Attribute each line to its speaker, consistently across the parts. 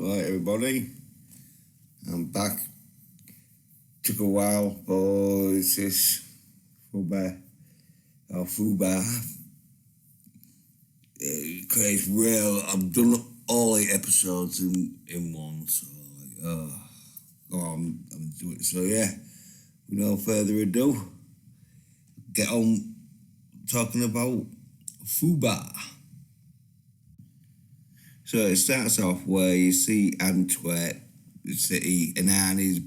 Speaker 1: Right, everybody, I'm back. Took a while, but it's this FUBAR or FUBAR. It's real. I've done all 8 episodes in one, so go on and do it. So yeah, with no further ado, get on talking about FUBAR. So it starts off where you see Antwerp, the city, and Arnie's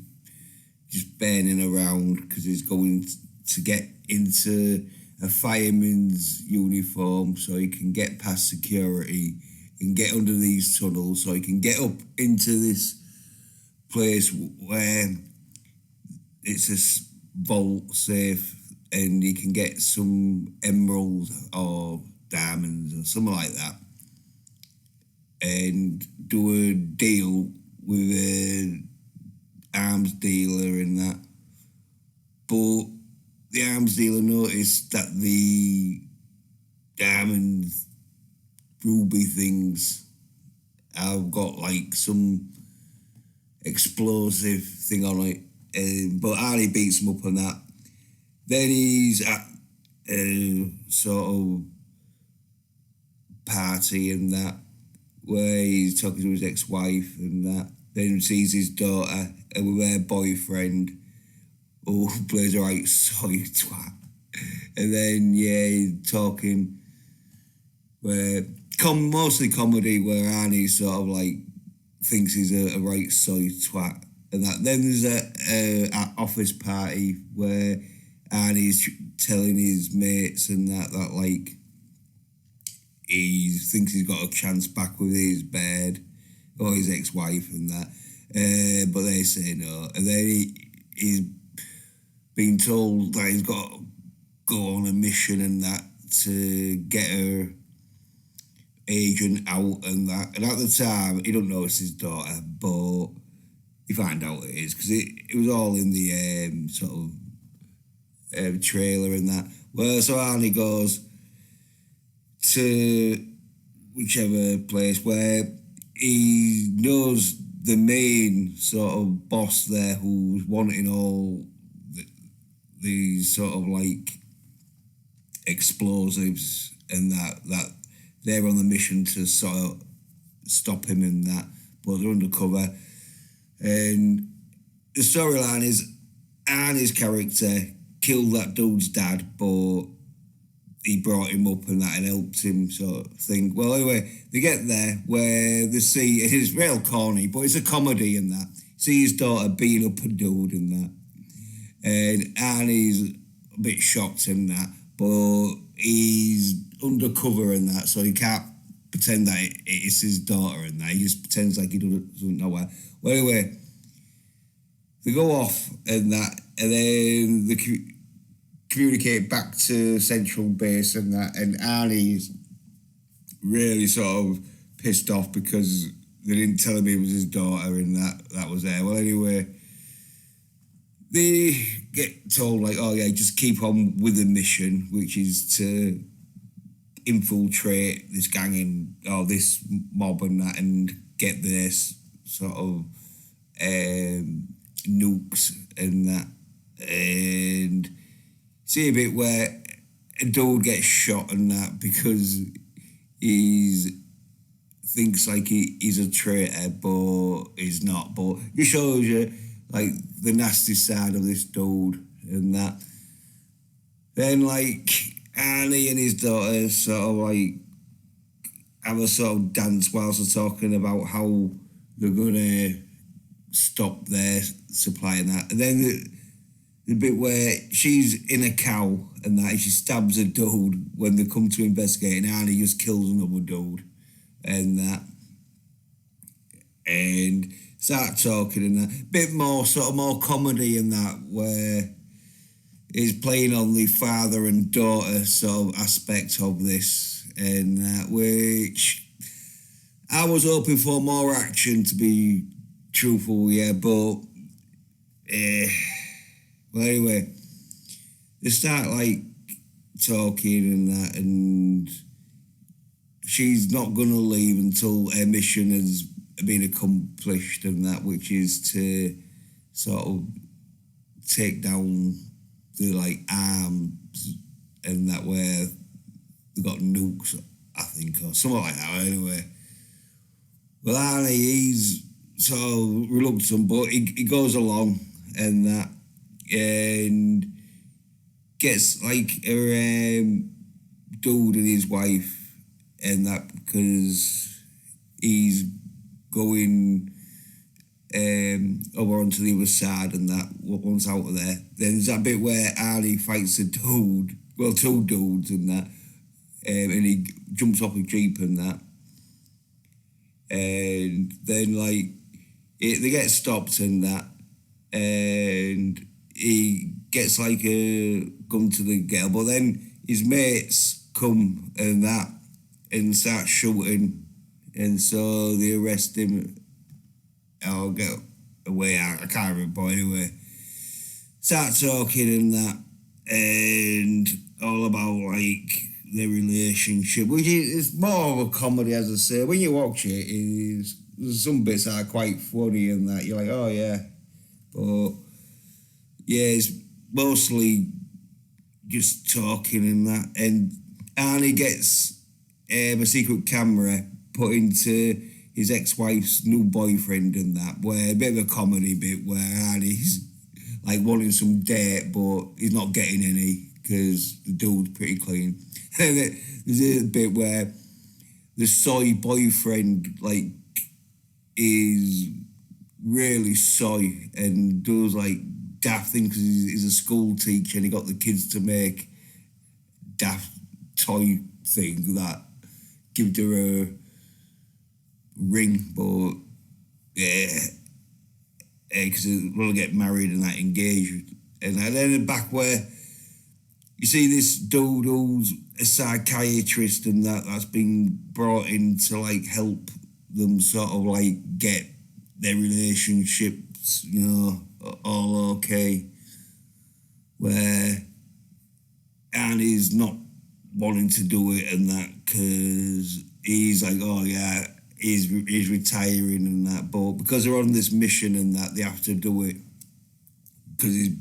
Speaker 1: just burning around because he's going to get into a fireman's uniform so he can get past security and get under these tunnels so he can get up into this place where it's a vault safe and he can get some emeralds or diamonds or something like that and do a deal with an arms dealer and that. But the arms dealer noticed that the diamond ruby things have got like some explosive thing on it. But Arnie beats him up on that. Then he's at a sort of party and that, where he's talking to his ex-wife and that. Then sees his daughter and with her boyfriend who plays a right soy twat. And then, yeah, he's talking where, mostly comedy, where Arnie sort of like thinks he's a right soy twat and that. Then there's a office party where Arnie's telling his mates and that like, he thinks he's got a chance back with his bed or his ex-wife and that, but they say no. And then he's been told that he's got to go on a mission and that to get her agent out and that. And at the time, he don't know it's his daughter, but he find out it is because it was all in the sort of trailer and that. Well, so Arnie goes to whichever place where he knows the main sort of boss there who's wanting all these sort of like explosives and that they're on the mission to sort of stop him and that, but they're undercover. And the storyline is Arnie's character killed that dude's dad, but he brought him up and that and helped him sort of thing. Well, anyway, they get there where they see, it is real corny, but it's a comedy and that. See his daughter beating up a dude and that. And Arnie's a bit shocked in that, but he's undercover and that, so he can't pretend that it's his daughter and that. He just pretends like he doesn't know her. Well, anyway, they go off and that, and then they communicate back to Central Base and that, and Arnie's really sort of pissed off because they didn't tell him it was his daughter and that was there. Well, anyway, they get told like, oh yeah, just keep on with the mission, which is to infiltrate this gang and this mob and that and get this sort of nukes and that. And see a bit where a dude gets shot and that because he thinks like he's a traitor, but he's not. But it shows you like the nasty side of this dude and that. Then like Arnie and his daughter sort of like have a sort of dance whilst they're talking about how they're gonna stop their supply and that. And then the bit where she's in a cow and that, she stabs a dude when they come to investigate, and Arnie just kills another dude and that. And start talking and that. Bit more, sort of more comedy in that, where he's playing on the father and daughter sort of aspect of this and that, which I was hoping for more action, to be truthful, yeah, but well, anyway, they start like talking and that, and she's not gonna leave until her mission has been accomplished and that, which is to sort of take down the like arms and that where they got nukes, I think, or something like that. Anyway, well, Arnie, he's so reluctant, but he goes along and that, and gets like a dude and his wife and that, because he's going over onto the other side and that, once out of there. Then there's that bit where Arnie fights a dude, well, two dudes and that, and he jumps off a jeep and that. And then, like, they get stopped and that, and he gets, like, a gun to the girl, but then his mates come and that, and start shooting, and so they arrest him, or get away, I can't remember, but anyway, start talking and that, and all about, like, their relationship, which is more of a comedy, as I say. When you watch it, some bits are quite funny and that, you're like, oh yeah, but yeah, it's mostly just talking and that, and Arnie gets a secret camera put into his ex-wife's new boyfriend and that, where a bit of a comedy bit where Arnie's like wanting some date, but he's not getting any because the dude's pretty clean. And there's a bit where the soy boyfriend like is really soy and does like daft things because he's a school teacher and he got the kids to make daft toy thing that give her a ring, but yeah, because they will get married and that, engaged, and then back where you see this dude who's a psychiatrist and that's been brought in to like help them sort of like get their relationships, you know, all okay, where Annie's not wanting to do it and that because he's like, oh yeah, he's retiring and that, but because they're on this mission and that, they have to do it because his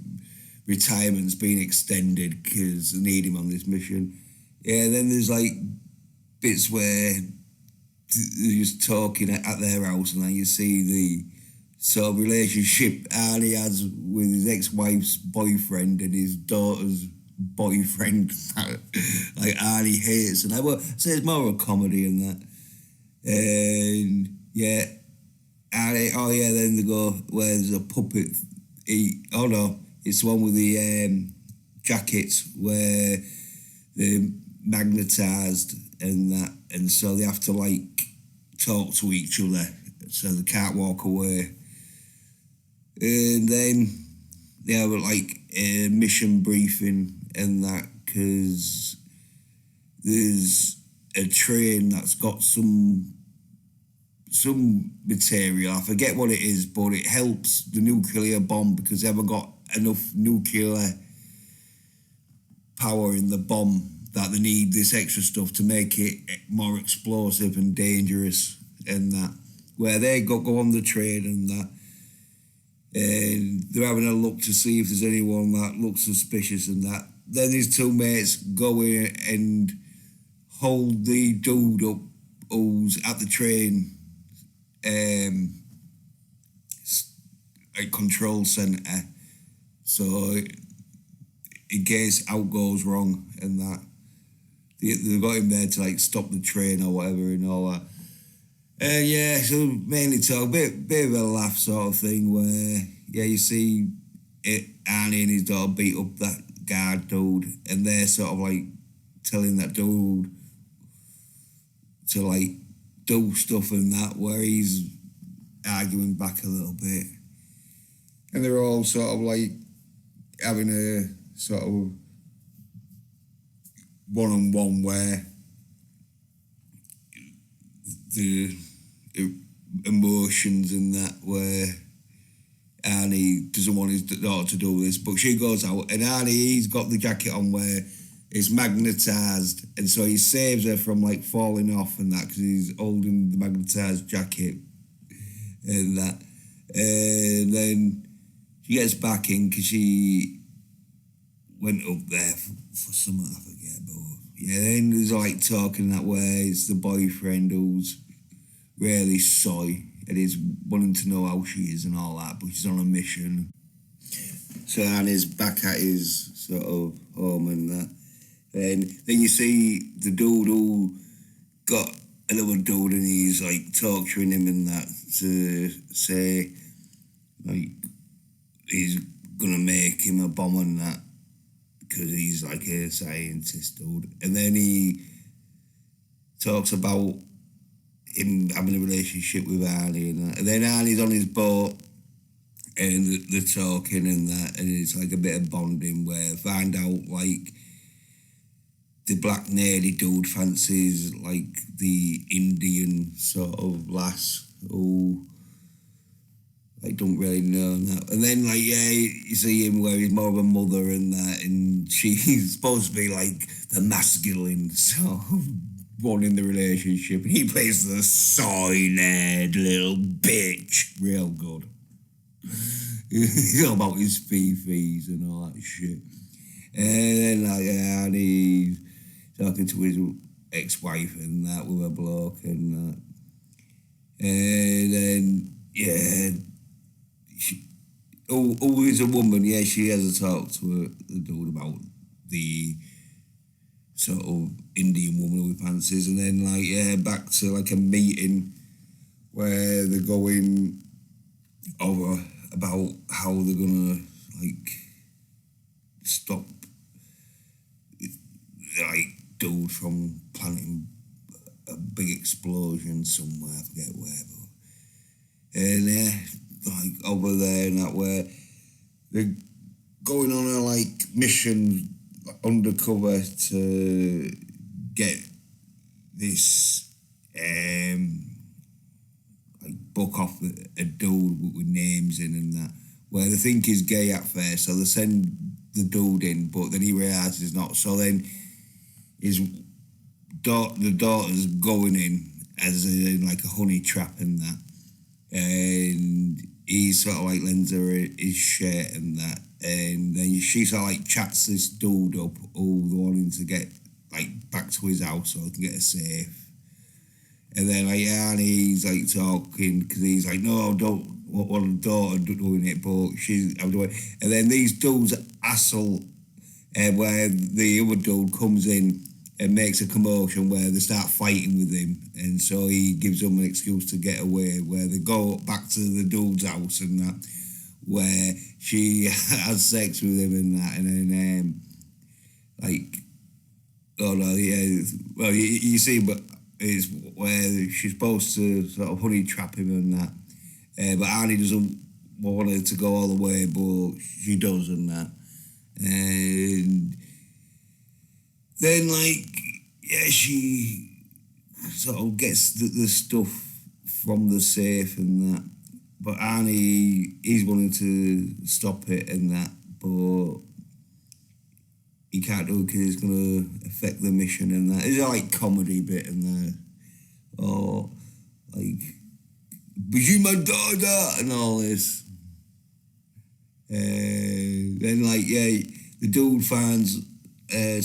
Speaker 1: retirement's been extended because they need him on this mission. Yeah, then there's like bits where they're just talking at their house and then you see the sort of relationship Arnie has with his ex-wife's boyfriend and his daughter's boyfriend. Like Arnie hates and that. Well, so it's more of a comedy and that. And yeah, Arnie, oh yeah, then they go where there's a puppet. Oh no, it's the one with the jackets where they're magnetised and that, and so they have to like talk to each other so they can't walk away. And then they have like a mission briefing and that because there's a train that's got some material, I forget what it is, but it helps the nuclear bomb because they haven't got enough nuclear power in the bomb that they need this extra stuff to make it more explosive and dangerous and that, where they go on the train and that, and they're having a look to see if there's anyone that looks suspicious and that. Then his two mates go in and hold the dude up who's at the train control centre, so in case out goes wrong and that, they got him there to like stop the train or whatever and all that. Yeah, so mainly talk, bit of a laugh sort of thing where, yeah, you see Arnie and his daughter beat up that guard dude and they're sort of like telling that dude to like do stuff and that, where he's arguing back a little bit. And they're all sort of like having a sort of one-on-one where the emotions and that, where Arnie doesn't want his daughter to do this, but she goes out and Arnie, he's got the jacket on where it's magnetised, and so he saves her from like falling off and that because he's holding the magnetised jacket and that. And then she gets back in because she went up there for something, I forget, but yeah, then there's like talking that way. It's the boyfriend who's really soy and is wanting to know how she is and all that, but she's on a mission. So Annie's back at his sort of home and that. And then you see the dude who got another dude and he's like torturing him and that to say like he's gonna make him a bomb and that because he's like a scientist dude. And then he talks about him having a relationship with Arnie and that. And then Arnie's on his boat and they're talking and that, and it's like a bit of bonding where find out like the black nerdy dude fancies like the Indian sort of lass who like don't really know that. And then like yeah, you see him where he's more of a mother and that, and she's supposed to be like the masculine sort of one in the relationship, and he plays the soy-nerd little bitch real good. He's all about his fee-fees and all that shit. And then like yeah, and he's talking to his ex-wife and that with a bloke and that. And then yeah, who is a woman, yeah, she has a talk to the dude about the sort of Indian woman who he fancies, and then like yeah, back to like a meeting where they're going over about how they're gonna like stop like dude from planning a big explosion somewhere, I forget where, but and yeah, like over there and that where they're going on a like mission undercover to get this like book off a dude with names in and that, where they think he's gay at first, so they send the dude in, but then he realises he's not, so then the daughter's going in as in like a honey trap and that, and he sort of like lends her his shirt and that, and then she sort of like chats this dude up who's wanting to get like back to his house so he can get a safe. And then like yeah, and he's like talking because he's like no, I don't want a daughter doing it, but I'm doing it. And then these dudes asshole where the other dude comes in and makes a commotion where they start fighting with him, and so he gives them an excuse to get away, where they go back to the dude's house and that, where she has sex with him and that, and then like oh no, yeah, well you see, but it's where she's supposed to sort of honey trap him and that, but Arnie doesn't want her to go all the way, but she does and that, and then like yeah, she sort of gets the stuff from the safe and that, but Arnie, he's wanting to stop it and that, but he can't do it because it's going to affect the mission and that. It's like comedy bit and that, or like, but you my daughter and all this. Then like yeah, the dude finds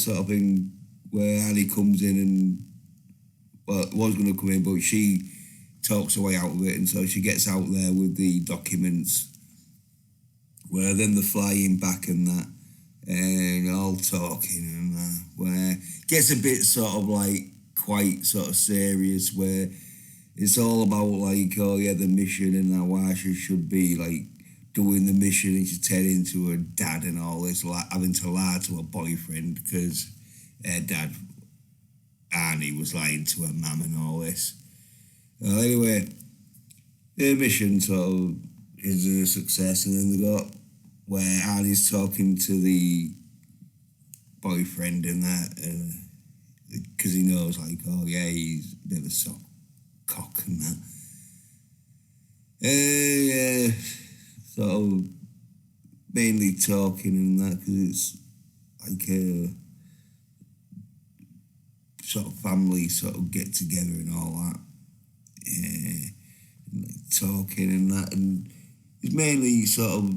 Speaker 1: sort of thing where Annie comes in and well was going to come in, but she talks her way out of it, and so she gets out there with the documents, where then they're flying back and that, and all talking and that, where it gets a bit sort of like quite sort of serious, where it's all about like oh yeah, the mission and that, why she should be like doing the mission, and she's turning into her dad and all this, like having to lie to her boyfriend because her dad Arnie was lying to her mum and all this. Well, anyway, the mission sort of is a success, and then they got where Arnie's talking to the boyfriend and that, because he knows like oh yeah, he's a bit of a sock cock and that. Yeah, sort of mainly talking and that because it's like a sort of family sort of get together and all that. Yeah. and like, talking and that, and it's mainly sort of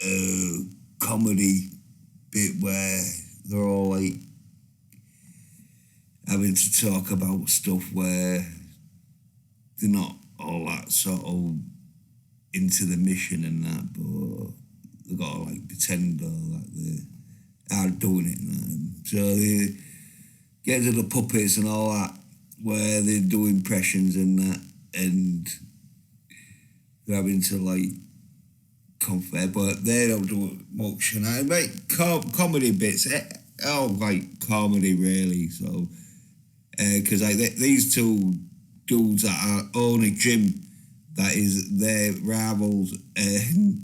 Speaker 1: a comedy bit where they're all like having to talk about stuff where they're not all that sort of into the mission and that, but they gotta like pretend that they are doing it and that. So they get to the puppets and all that, where they do impressions and that, and they're having to like confess, but they don't do much. And I make comedy bits, all like comedy really. So, because like these two dudes that own a gym that is their rivals, and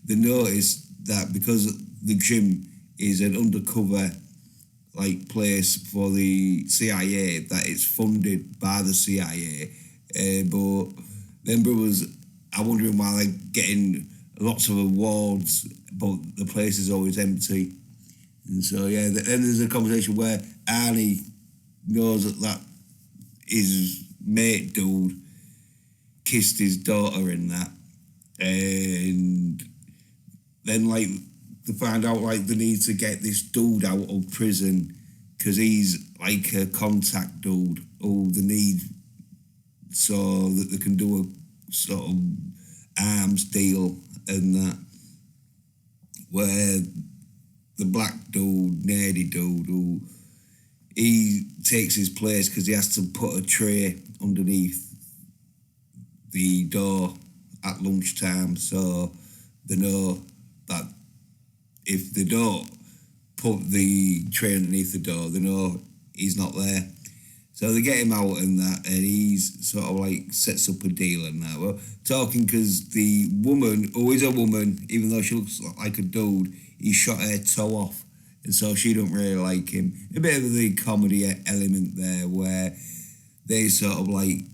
Speaker 1: they notice that because the gym is an undercover like place for the CIA, that it's funded by the CIA, but them brothers are wondering why they're getting lots of awards, but the place is always empty. And so yeah, then there's a conversation where Arnie knows that his mate dude kissed his daughter in that, and then like they find out like they need to get this dude out of prison because he's like a contact dude who they need so that they can do a sort of arms deal and that, where the black dude, nerdy dude, who he takes his place because he has to put a tray underneath the door at lunchtime, so they know that if they don't put the tray underneath the door, they know he's not there. So they get him out and that, and he's sort of like sets up a deal and that. Well, talking because the woman, who is a woman, even though she looks like a dude, he shot her toe off, and so she don't really like him. A bit of the comedy element there where they sort of like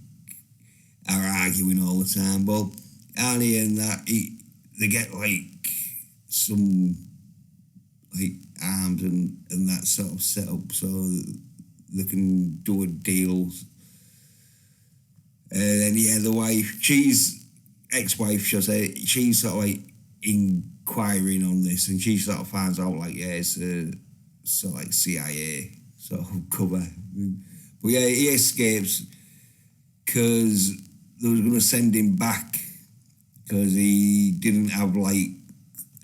Speaker 1: are arguing all the time. But Arnie and that, they get like some like arms and that sort of set up so they can do a deal. And then yeah, the wife, ex-wife, she'll say, she's sort of like inquiring on this, and she sort of finds out like, yeah, it's a sort of like CIA sort of cover. But yeah, he escapes because they was going to send him back because he didn't have like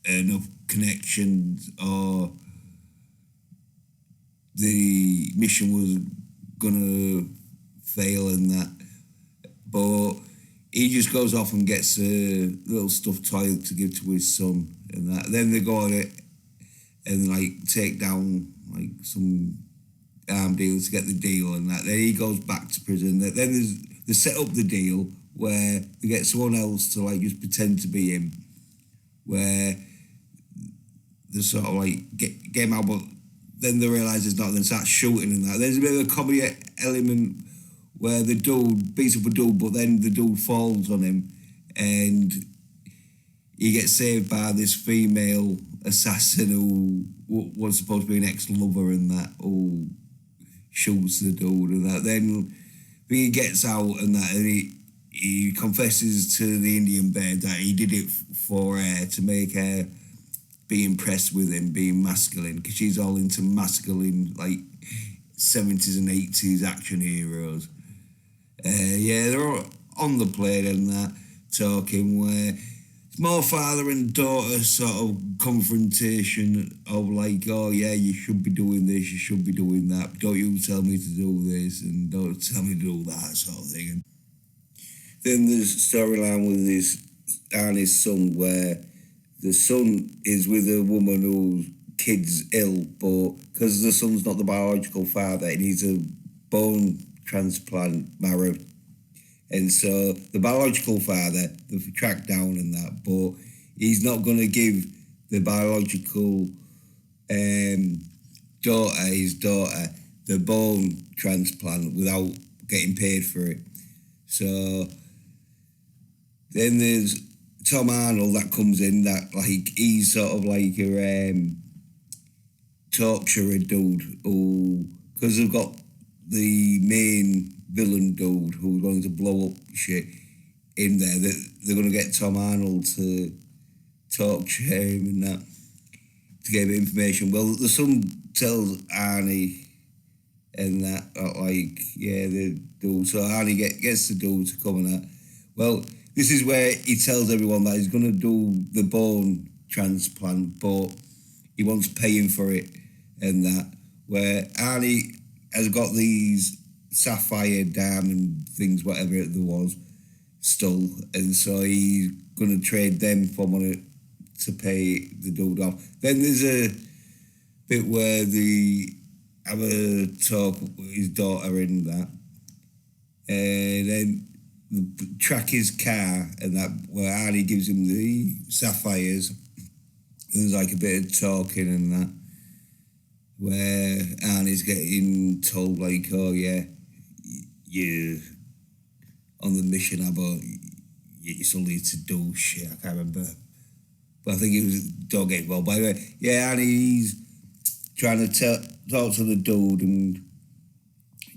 Speaker 1: enough connections, or the mission was gonna fail and that. But he just goes off and gets a little stuffed toy to give to his son and that. Then they go on it and like take down like some arm deals to get the deal and that. Then he goes back to prison. Then they set up the deal where they get someone else to like just pretend to be him, where they sort of like get him out, but then they realise it's not, and then start shooting and that. There's a bit of a comedy element where the dude beats up a dude, but then the dude falls on him and he gets saved by this female assassin who was supposed to be an ex-lover and that, who shoots the dude and that. Then he gets out and that, and he confesses to the Indian bed that he did it for her, to make her be impressed with him being masculine, because she's all into masculine like 70s and 80s action heroes. Yeah, they're all on the plane and that, talking, where it's more father and daughter sort of confrontation of like, oh yeah, you should be doing this, you should be doing that, don't you tell me to do this and don't tell me to do that sort of thing. And then there's a storyline with this Arnie's son, where the son is with a woman whose kid's ill, but because the son's not the biological father, he needs a bone transplant marrow. And so the biological father, they've tracked down and that, but he's not going to give the biological his daughter, the bone transplant without getting paid for it. So then there's Tom Arnold that comes in, that like he's sort of like a torturer dude, who, because they've got the main villain dude who's going to blow up shit in there. That they're going to get Tom Arnold to talk to him and that to get information. Well, the son tells Arnie and that, the dude. So Arnie gets the dude to come and that. Well, this is where he tells everyone that he's going to do the bone transplant, but he wants paying for it and that. Where Arnie has got these sapphire diamond things, whatever it was, stole, and so he's going to trade them for money to pay the dude off. Then there's a bit where they have a talk with his daughter in that, and then track his car and that, where Arnie gives him the sapphires. There's like a bit of talking and that, where Arnie's getting told like, oh yeah, you're on the mission, but you still need to do shit. I can't remember, but I think it was dog ate well. By the way, yeah, Arnie's trying to talk to the dude and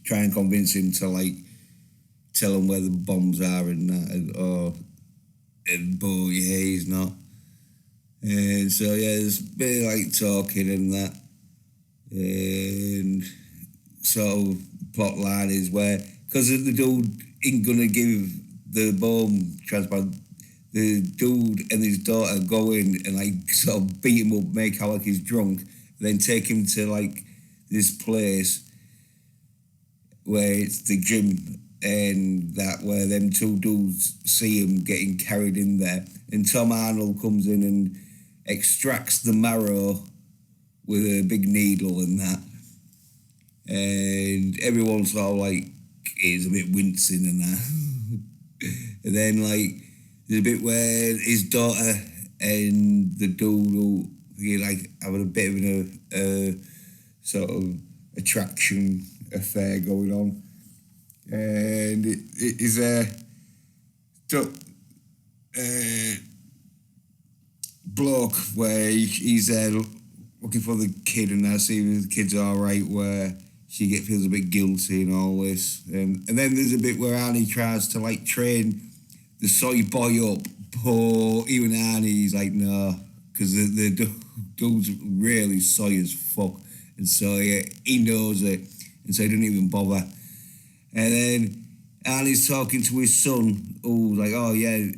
Speaker 1: try and convince him to like tell him where the bombs are and that, but yeah, he's not. And so yeah, there's a bit of like talking and that, and sort of plot line is where, because the dude ain't gonna give the bone transplant, the dude and his daughter go in and like sort of beat him up, make out like he's drunk, then take him to like this place where it's the gym and that, where them two dudes see him getting carried in there, and Tom Arnold comes in and extracts the marrow with a big needle and that, and everyone's sort of like is a bit wincing and that. And then like there's a bit where his daughter and the dude will like having a bit of a sort of attraction affair going on, and it is a bloke where he's there looking for the kid and that, seeing if the kid's all right, where she feels a bit guilty and all this, and then there's a bit where Arnie tries to like train the soy boy up, but even Arnie's like no, because the dude's really soy as fuck, and so yeah, he knows it, and so he doesn't even bother. And then Arnie's talking to his son, who's like, oh yeah,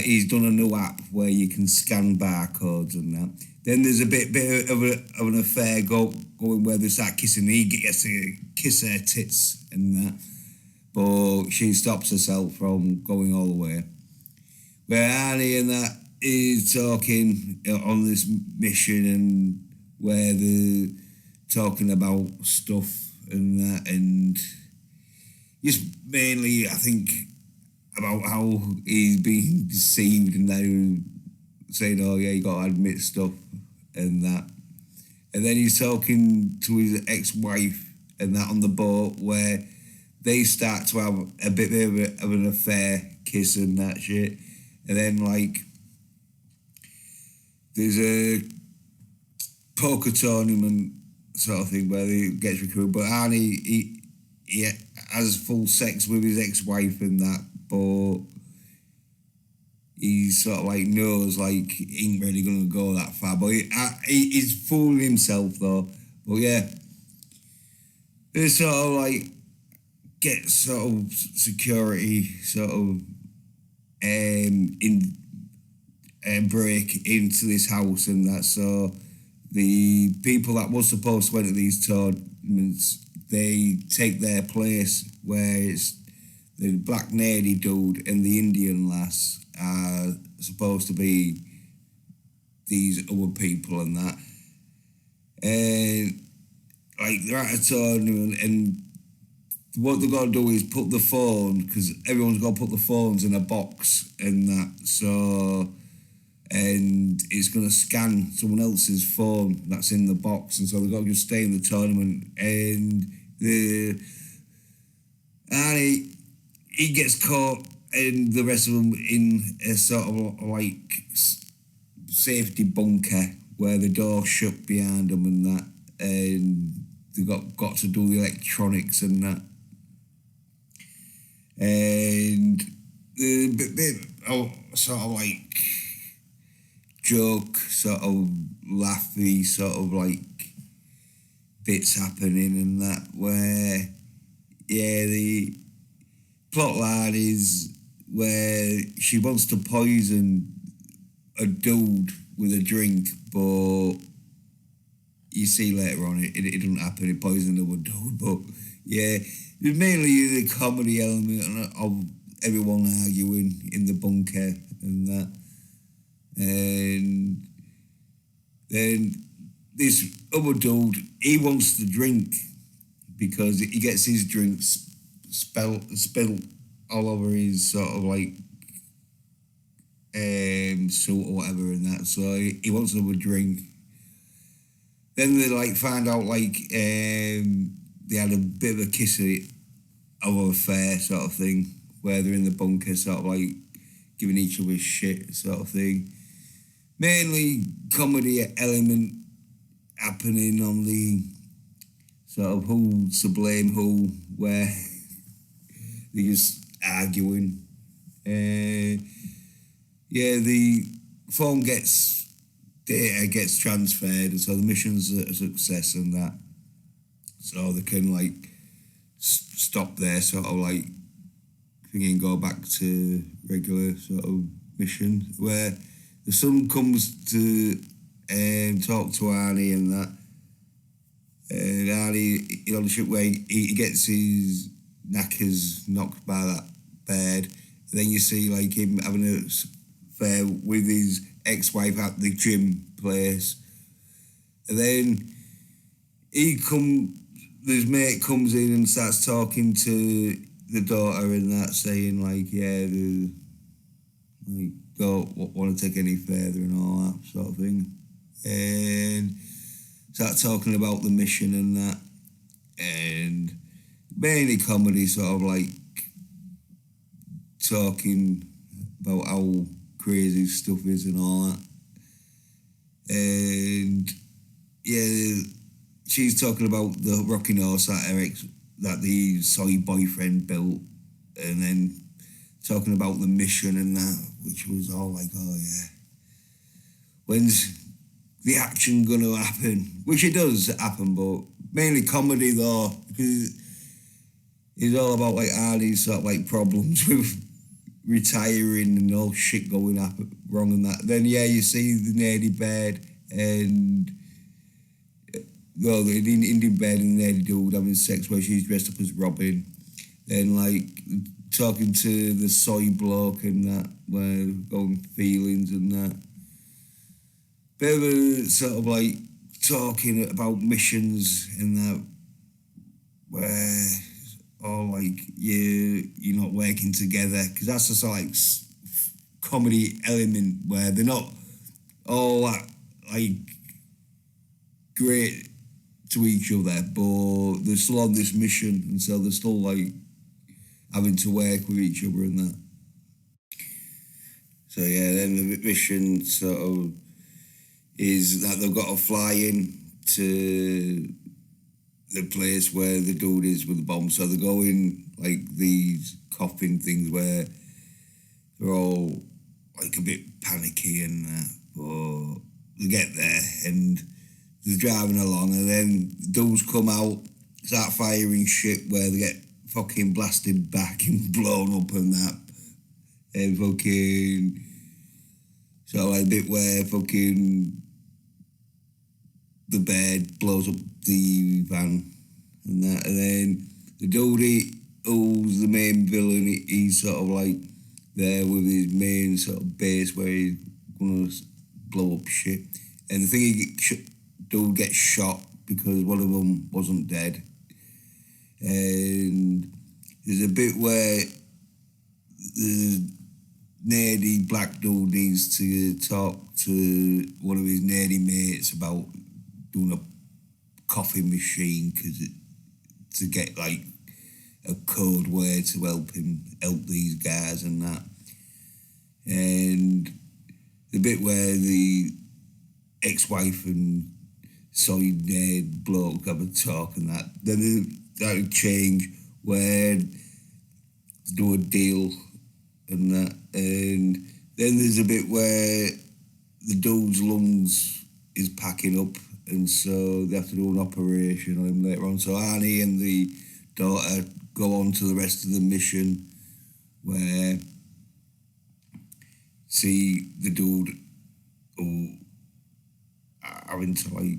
Speaker 1: he's done a new app where you can scan barcodes and that. Then there's a bit of an affair going where they start kissing. He gets to kiss her tits and that, but she stops herself from going all the way. Where Arnie and that is talking on this mission, and where they're talking about stuff and that, and just mainly, I think, about how he's being deceived and that, saying, oh yeah, you got to admit stuff and that. And then he's talking to his ex-wife and that on the boat, where they start to have a bit of an affair, kiss and that shit. And then like there's a poker tournament sort of thing where he gets recruited, but Arnie he has full sex with his ex-wife and that, but he sort of like knows like he ain't really gonna go that far. But he's fooling himself though. But yeah, they sort of like get sort of security sort of break into this house and that. So the people that was supposed to enter these tournaments, they take their place, where it's the black nerdy dude and the Indian lass are supposed to be these other people and that. And like they're at a tournament, and what they've got to do is put the phone, because everyone's got to put the phones in a box and that, so, and it's going to scan someone else's phone that's in the box, and so they've got to just stay in the tournament. And he gets caught, and the rest of them in a sort of like safety bunker where the door's shut behind them and that, and they've got to do the electronics and that. the bit sort of like joke, sort of laughy, sort of like bits happening and that, where the plot line is where she wants to poison a dude with a drink, but you see later on it doesn't happen. It poisoned a dude, but yeah, there's mainly the comedy element of everyone arguing in the bunker and that, and then this other dude, he wants to drink because he gets his drinks spilled all over his sort of like suit or whatever and that, so he wants to have a drink. Then they like find out like they had a bit of a kiss of an affair sort of thing, where they're in the bunker sort of like giving each other shit sort of thing. Mainly comedy element happening on the sort of who's to blame who, where they're just arguing. The phone data gets transferred, and so the mission's a success and that. So they can like stop there, sort of like thinking, go back to regular sort of mission, where the son comes to talk to Arnie and that. And Arnie, on the ship where he gets his knackers knocked by that bird. And then you see like him having a affair with his ex-wife at the gym place. And then his mate comes in and starts talking to the daughter and that, saying like, don't want to take any further and all that sort of thing. And start talking about the mission and that, and mainly comedy, sort of like talking about how crazy stuff is and all that. And she's talking about the rocking horse that the soy boyfriend built, and then talking about the mission and that, which was all like, oh yeah, when's the action gonna happen? Which it does happen, but mainly comedy though, because it's all about like Arnie's sort of like problems with retiring and all shit going wrong and that. Then you see the nerdy bed and the Indian bed and the nerdy dude having sex where she's dressed up as Robin. Then like talking to the soy bloke and that, where going feelings and that. Bit of a sort of like talking about missions and that, where all like you're not working together, because that's the sort of like comedy element where they're not all that like great to each other, but they're still on this mission, and so they're still like having to work with each other and that. So then the mission sort of is that they've got to fly in to the place where the dude is with the bomb. So they go in like these coffin things where they're all like a bit panicky and that, but they get there and they're driving along, and then dudes come out, start firing shit where they get fucking blasted back and blown up and that, and fucking so like a bit where fucking the bed blows up the van and that, and then the dude who's the main villain, he's sort of like there with his main sort of base where he's gonna blow up shit, and the thing dude gets shot because one of them wasn't dead, and there's a bit where the nerdy black dude needs to talk to one of his nerdy mates about doing a coffee machine to get like a code word to help these guys and that. And the bit where the ex-wife and soy nerd bloke have a talk and that, then that would change where do a deal and that. And then there's a bit where the dude's lungs is packing up, and so they have to do an operation on him later on. So Arnie and the daughter go on to the rest of the mission, where see the dude who having to like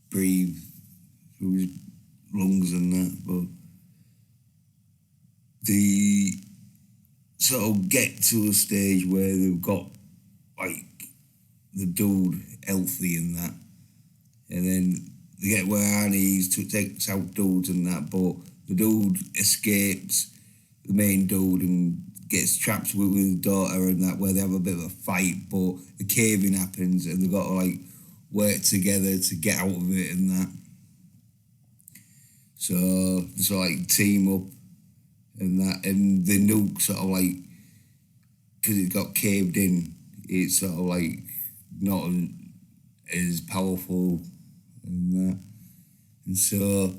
Speaker 1: breathe through his lungs and that, but they sort of get to a stage where they've got like the dude healthy and that, and then they get where Arnie's takes out dudes and that, but the dude escapes the main dude and gets trapped with his daughter and that, where they have a bit of a fight, but the caving happens and they've got to like work together to get out of it and that. So they sort of like team up and that, and the nuke sort of like, because it got caved in, it's sort of like not as powerful and that. And so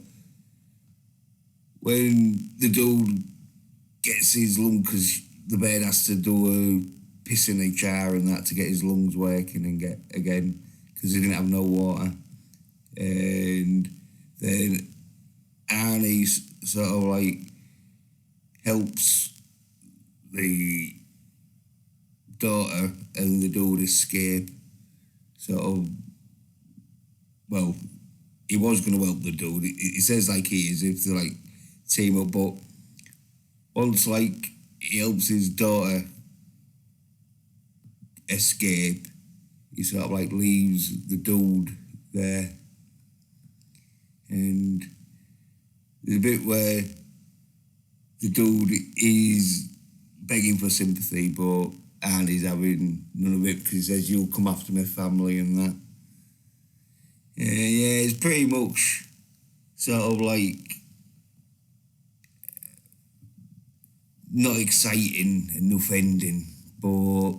Speaker 1: when the dude gets his lung, because the bed has to do a piss in a jar and that to get his lungs working and get again, because he didn't have no water. And then Arnie sort of like helps the daughter and the dude escape. Sort of, well, he was going to help the dude. He says like he is, if they like team up, but once like he helps his daughter escape, he sort of like leaves the dude there. And there's a bit where the dude is begging for sympathy, but Arnie's having none of it, because he says, "You'll come after my family," and that. Yeah, it's pretty much sort of like not exciting enough ending, but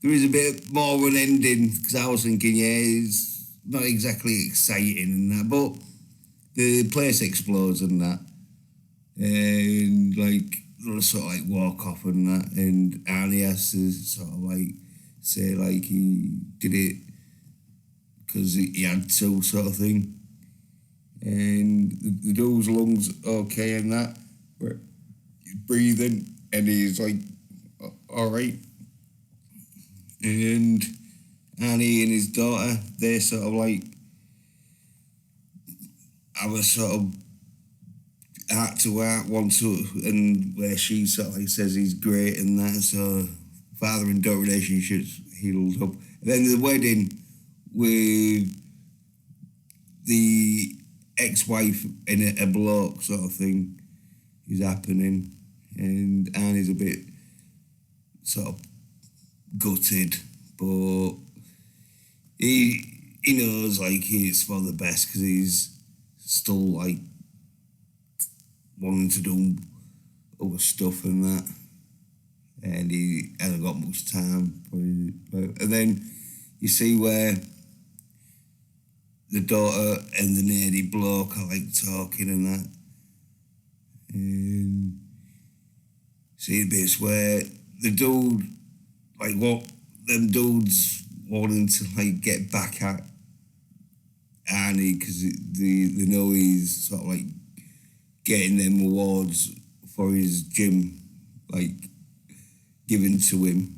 Speaker 1: there is a bit more of an ending, because I was thinking, yeah, it's not exactly exciting and that, but the place explodes and that, and like they'll sort of like walk off and that, and Arnie has to sort of like say like he did it because he had to, sort of thing. And the dude's lungs okay and that, but he's breathing and he's like all right. And Annie and his daughter, they sort of like have a sort of heart to heart one, and where she sort of like says he's great and that, so father and daughter relationships healed up. And then the wedding with the ex-wife and a bloke sort of thing is happening, and Annie's a bit sort of gutted, but he knows like it's for the best, because he's still like wanting to do other stuff and that, and he hasn't got much time for it. And then you see where the daughter and the nerdy bloke are like talking and that, and see the bits where the dude, like what them dudes wanting to like get back at Arnie, because they know he's sort of like getting them awards for his gym, like given to him,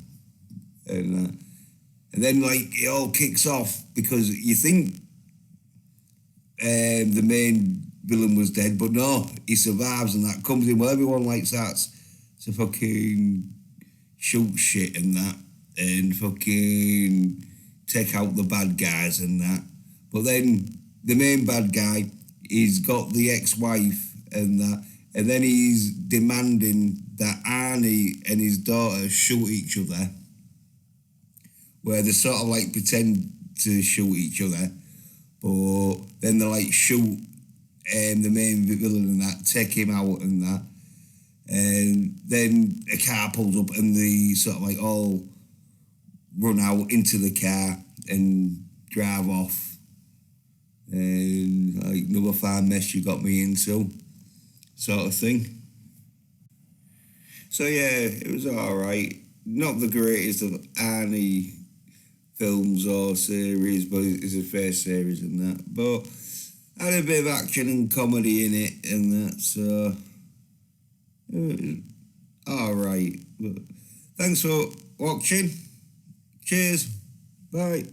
Speaker 1: and then like it all kicks off, because you think the main villain was dead, but no, he survives, and that comes in where everyone like starts to fucking shoot shit and that, and fucking take out the bad guys and that. But then the main bad guy, he's got the ex-wife and that, and then he's demanding that Arnie and his daughter shoot each other, where they sort of like pretend to shoot each other, but then they like shoot the main villain and that, take him out and that, and then a car pulls up and they sort of like all run out into the car and drive off, and like another fine mess you got me into, sort of thing. So yeah, it was all right. Not the greatest of any films or series, but it's a fair series in that. But had a bit of action and comedy in it and that, so it was all right. But thanks for watching. Cheers. Bye.